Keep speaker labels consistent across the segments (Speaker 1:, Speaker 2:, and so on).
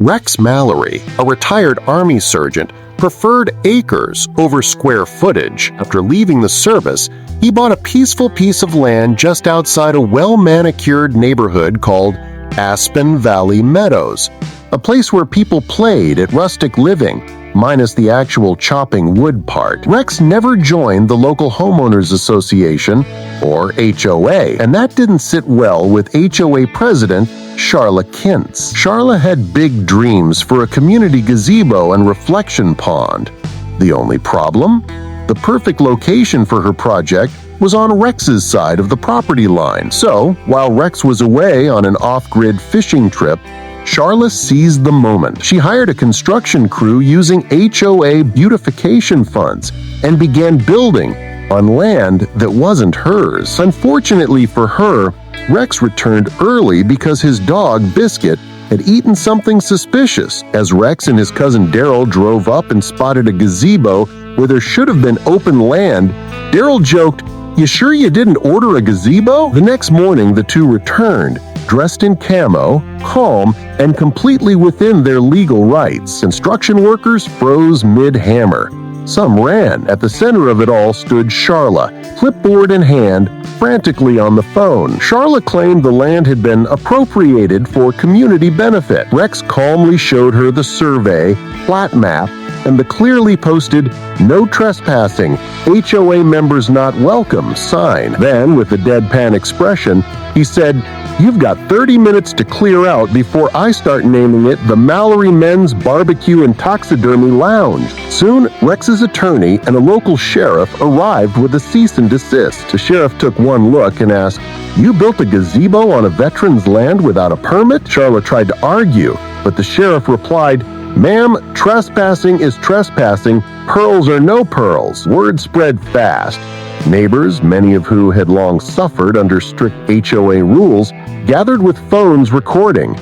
Speaker 1: Rex Mallory, a retired Army sergeant, preferred acres over square footage. After leaving the service, he bought a peaceful piece of land just outside a well-manicured neighborhood called Aspen Valley Meadows, a place where people played at rustic living, minus the actual chopping wood part. Rex never joined the local homeowners association, or HOA, and that didn't sit well with HOA president Charla Kintz. Charla had big dreams for a community gazebo and reflection pond. The only problem? The perfect location for her project was on Rex's side of the property line. So, while Rex was away on an off-grid fishing trip, Charla seized the moment. She hired a construction crew using HOA beautification funds and began building on land that wasn't hers. Unfortunately for her, Rex returned early because his dog, Biscuit, had eaten something suspicious. As Rex and his cousin Daryl drove up and spotted a gazebo where there should have been open land, Daryl joked, "You sure you didn't order a gazebo?" The next morning, the two returned, dressed in camo, calm, and completely within their legal rights. Construction workers froze mid-hammer. Some ran. At the center of it all stood Charla, clipboard in hand, frantically on the phone. Charla claimed the land had been appropriated for community benefit. Rex calmly showed her the survey, plat map, and the clearly posted "No trespassing, HOA members not welcome" sign. Then, with a deadpan expression, he said, "You've got 30 minutes to clear out before I start naming it the Mallory Men's Barbecue and Taxidermy Lounge." Soon, Rex's attorney and a local sheriff arrived with a cease and desist. The sheriff took one look and asked, "You built a gazebo on a veteran's land without a permit?" Charla tried to argue, but the sheriff replied, "Ma'am, trespassing is trespassing. Pearls are no pearls." Word spread fast. Neighbors, many of who had long suffered under strict HOA rules, gathered with phones recording.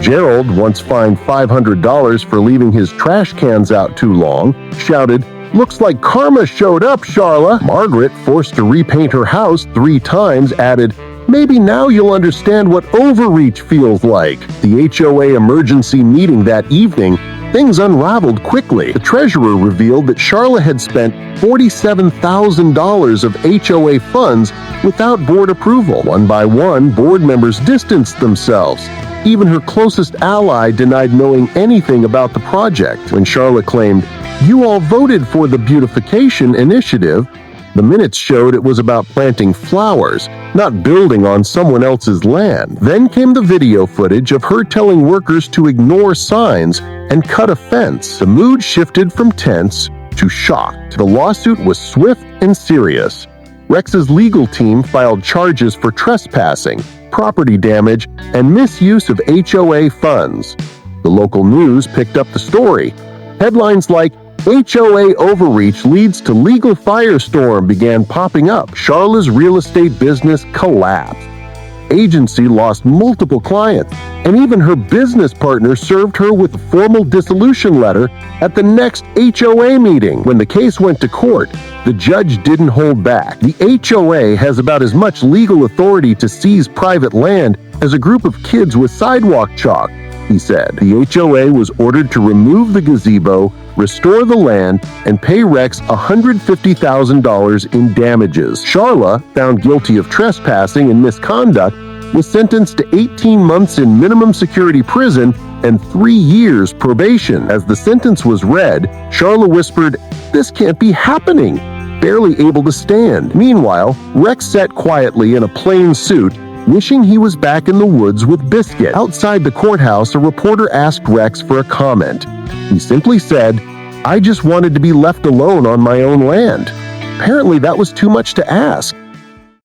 Speaker 1: Gerald, once fined $500 for leaving his trash cans out too long, shouted, "Looks like karma showed up, Charla." Margaret, forced to repaint her house 3 times, added, "Maybe now you'll understand what overreach feels like." The HOA emergency meeting that evening, things unraveled quickly. The treasurer revealed that Charla had spent $47,000 of HOA funds without board approval. One by one, board members distanced themselves. Even her closest ally denied knowing anything about the project. When Charla claimed, "You all voted for the beautification initiative," the minutes showed it was about planting flowers, not building on someone else's land. Then came the video footage of her telling workers to ignore signs and cut a fence. The mood shifted from tense to shocked. The lawsuit was swift and serious. Rex's legal team filed charges for trespassing, property damage, and misuse of HOA funds. The local news picked up the story. Headlines like, "HOA overreach leads to legal firestorm" began popping up. Charla's real estate business collapsed. Agency lost multiple clients, and even her business partner served her with a formal dissolution letter at the next HOA meeting. When the case went to court, the judge didn't hold back. The HOA has about as much legal authority to seize private land as a group of kids with sidewalk chalk, he said. The HOA was ordered to remove the gazebo, restore the land, and pay Rex $150,000 in damages. Charla, found guilty of trespassing and misconduct, was sentenced to 18 months in minimum security prison and 3 years probation. As the sentence was read, Charla whispered, "This can't be happening," barely able to stand. Meanwhile, Rex sat quietly in a plain suit, wishing he was back in the woods with Biscuit. Outside the courthouse, a reporter asked Rex for a comment. He simply said, "I just wanted to be left alone on my own land." Apparently that was too much to ask.